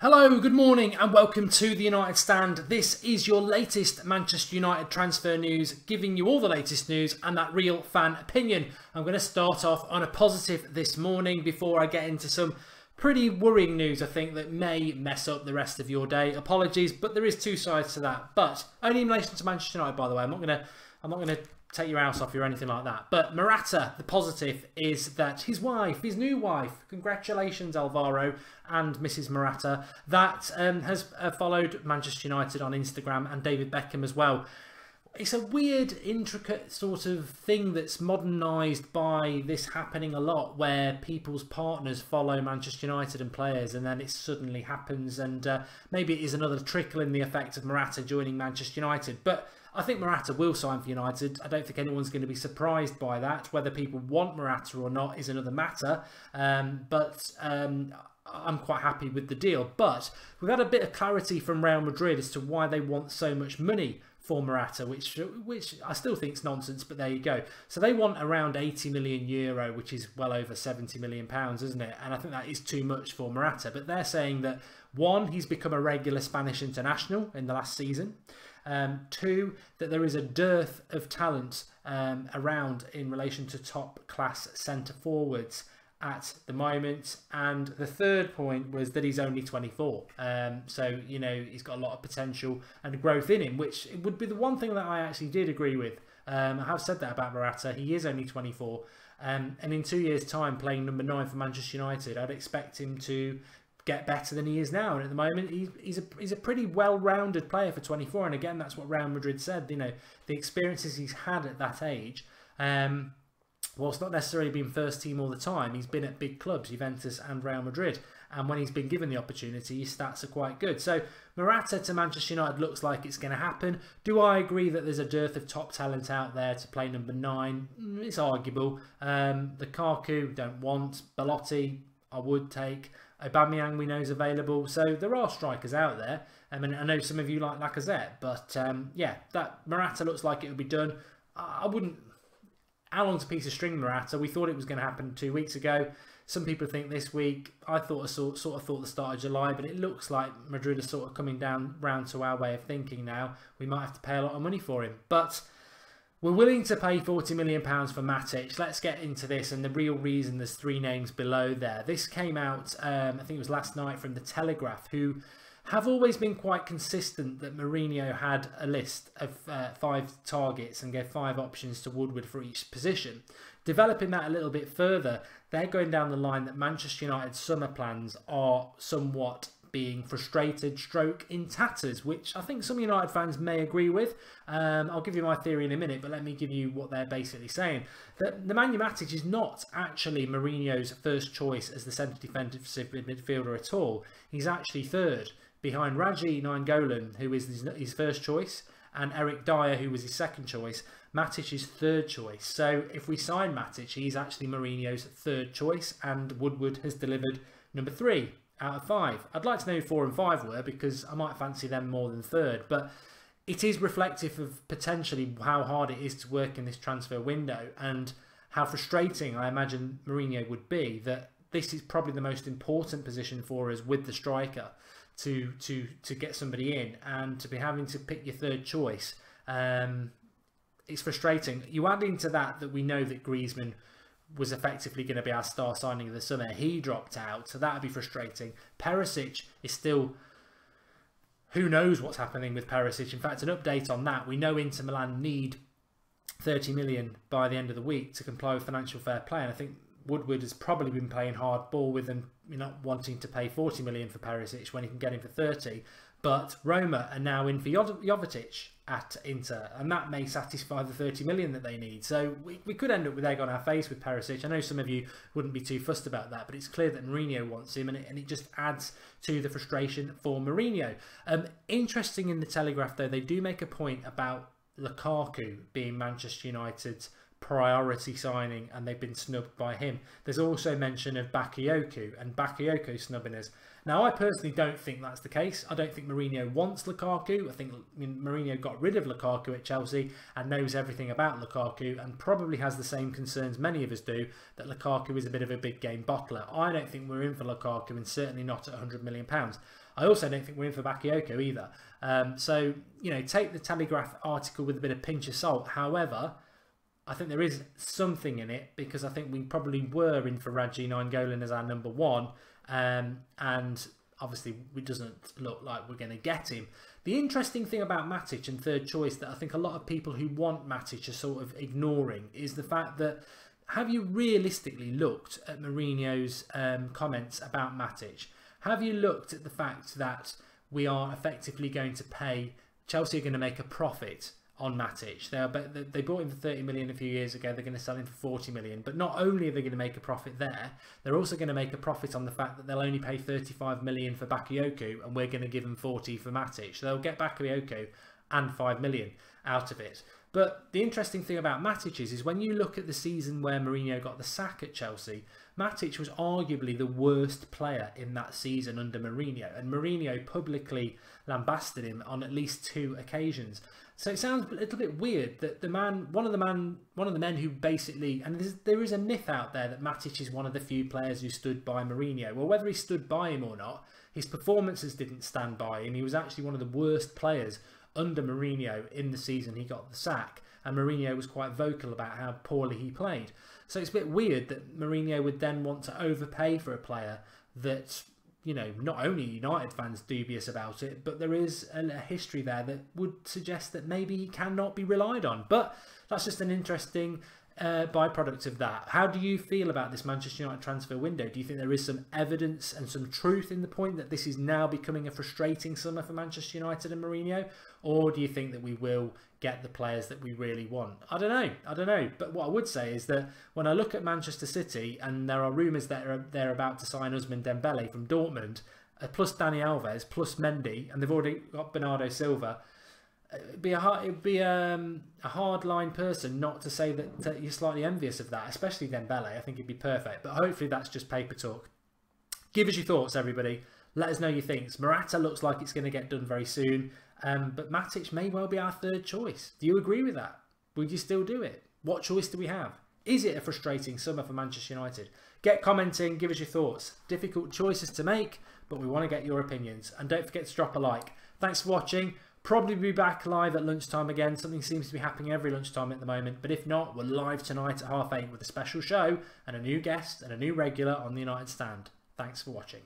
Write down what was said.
Hello, good morning and welcome to the United Stand. This is your latest Manchester United transfer news, giving you all the latest news and that real fan opinion. I'm going to start off on a positive this morning before I get into some pretty worrying news, I think, that may mess up the rest of your day. Apologies, but there is two sides to that. But only in relation to Manchester United, by the way. I'm not going to take your house off you or anything like that. But Morata, the positive is that his wife, his new wife, congratulations Alvaro and Mrs. Morata, that has followed Manchester United on Instagram and David Beckham as well. It's a weird, intricate sort of thing that's modernised by this happening a lot, where people's partners follow Manchester United and players, and then it suddenly happens, and maybe it is another trickle in the effect of Morata joining Manchester United. But I think Morata will sign for United. I don't think anyone's going to be surprised by that. Whether people want Morata or not is another matter. I'm quite happy with the deal. But we've had a bit of clarity from Real Madrid as to why they want so much money for Morata, which I still think is nonsense, but there you go. So they want around 80 million euro, which is well over 70 million pounds, isn't it? And I think that is too much for Morata. But they're saying that, one, he's become a regular Spanish international in the last season. Two, that there is a dearth of talent around in relation to top class centre forwards at the moment. And the third point was that he's only 24. So, you know, he's got a lot of potential and growth in him, which would be the one thing that I actually did agree with. I have said that about Morata. He is only 24. And in 2 years' time, playing number 9 for Manchester United, I'd expect him to get better than he is now. And at the moment, he's a pretty well-rounded player for 24. And again, that's what Real Madrid said. You know, the experiences he's had at that age, whilst not necessarily being first team all the time, he's been at big clubs, Juventus and Real Madrid. And when he's been given the opportunity, his stats are quite good. So Morata to Manchester United looks like it's going to happen. Do I agree that there's a dearth of top talent out there to play number 9? It's arguable. Lukaku, don't want. Belotti, I would take. Aubameyang, we know, is available. So there are strikers out there. I mean, I know some of you like Lacazette, but yeah, that Morata looks like it will be done. I wouldn't. How long's a piece of string, Morata? We thought it was going to happen 2 weeks ago. Some people think this week. I thought sort of thought the start of July, but it looks like Madrid are sort of coming down round to our way of thinking now. We might have to pay a lot of money for him, but we're willing to pay £40 million for Matic. Let's get into this, and the real reason there's 3 names below there. This came out, I think it was last night, from The Telegraph, who have always been quite consistent that Mourinho had a list of 5 targets and gave 5 options to Woodward for each position. Developing that a little bit further, they're going down the line that Manchester United's summer plans are somewhat being frustrated, stroke in tatters, which I think some United fans may agree with. I'll give you my theory in a minute, but let me give you what they're basically saying. That Nemanja Matic is not actually Mourinho's first choice as the centre defensive midfielder at all. He's actually third, behind Raji Nainggolan, who is his first choice, and Eric Dyer, who was his second choice. Matic is third choice. So if we sign Matic, he's actually Mourinho's third choice, and Woodward has delivered number 3 out of 5. I'd like to know who 4 and 5 were, because I might fancy them more than third, but it is reflective of potentially how hard it is to work in this transfer window, and how frustrating I imagine Mourinho would be that this is probably the most important position for us with the striker to get somebody in, and to be having to pick your third choice. It's frustrating. You add into that we know that Griezmann was effectively going to be our star signing of the summer. He dropped out, so that would be frustrating. Perisic is still... Who knows what's happening with Perisic? In fact, an update on that. We know Inter Milan need 30 million by the end of the week to comply with financial fair play, and I think Woodward has probably been playing hard ball with them, not wanting to pay 40 million for Perisic when he can get him for 30. But Roma are now in for Jovetic at Inter, and that may satisfy the 30 million that they need. So we could end up with egg on our face with Perisic. I know some of you wouldn't be too fussed about that, but it's clear that Mourinho wants him, and it just adds to the frustration for Mourinho. Interesting in The Telegraph, though, they do make a point about Lukaku being Manchester United's priority signing, and they've been snubbed by him. There's also mention of Bakayoko and Bakayoko snubbing us. Now, I personally don't think that's the case. I don't think Mourinho wants Lukaku. I think Mourinho got rid of Lukaku at Chelsea and knows everything about Lukaku, and probably has the same concerns many of us do, that Lukaku is a bit of a big game bottler. I don't think we're in for Lukaku, and certainly not at £100 million. I also don't think we're in for Bakayoko either. So, you know, take the Telegraph article with a bit of pinch of salt. However, I think there is something in it, because I think we probably were in for Radji Nainggolan as our number one, and obviously it doesn't look like we're going to get him. The interesting thing about Matic and third choice that I think a lot of people who want Matic are sort of ignoring is the fact that, have you realistically looked at Mourinho's comments about Matic? Have you looked at the fact that we are effectively going to pay, Chelsea are going to make a profit on Matic? They bought him for 30 million a few years ago. They're going to sell him for 40 million. But not only are they going to make a profit there, they're also going to make a profit on the fact that they'll only pay 35 million for Bakayoko, and we're going to give them 40 for Matic. So they'll get Bakayoko and 5 million out of it. But the interesting thing about Matic is when you look at the season where Mourinho got the sack at Chelsea, Matic was arguably the worst player in that season under Mourinho, and Mourinho publicly lambasted him on at least 2 occasions. So it sounds a little bit weird that one of the men who basically, and there is a myth out there that Matic is one of the few players who stood by Mourinho. Well, whether he stood by him or not, his performances didn't stand by him. He was actually one of the worst players under Mourinho in the season he got the sack, and Mourinho was quite vocal about how poorly he played. So it's a bit weird that Mourinho would then want to overpay for a player that, you know, not only United fans dubious about it, but there is a history there that would suggest that maybe he cannot be relied on. But that's just an interesting byproduct of that. How do you feel about this Manchester United transfer window? Do you think there is some evidence and some truth in the point that this is now becoming a frustrating summer for Manchester United and Mourinho? Or do you think that we will get the players that we really want? I don't know. But what I would say is that when I look at Manchester City, and there are rumours that they're about to sign Ousmane Dembele from Dortmund, plus Dani Alves, plus Mendy, and they've already got Bernardo Silva, it'd be a hard-line person not to say that you're slightly envious of that, especially Dembele. I think it'd be perfect. But hopefully that's just paper talk. Give us your thoughts, everybody. Let us know your things. Morata looks like it's going to get done very soon. But Matic may well be our third choice. Do you agree with that? Would you still do it? What choice do we have? Is it a frustrating summer for Manchester United? Get commenting, give us your thoughts. Difficult choices to make, but we want to get your opinions. And don't forget to drop a like. Thanks for watching. Probably be back live at lunchtime again. Something seems to be happening every lunchtime at the moment. But if not, we're live tonight at 8:30 with a special show and a new guest and a new regular on the United Stand. Thanks for watching.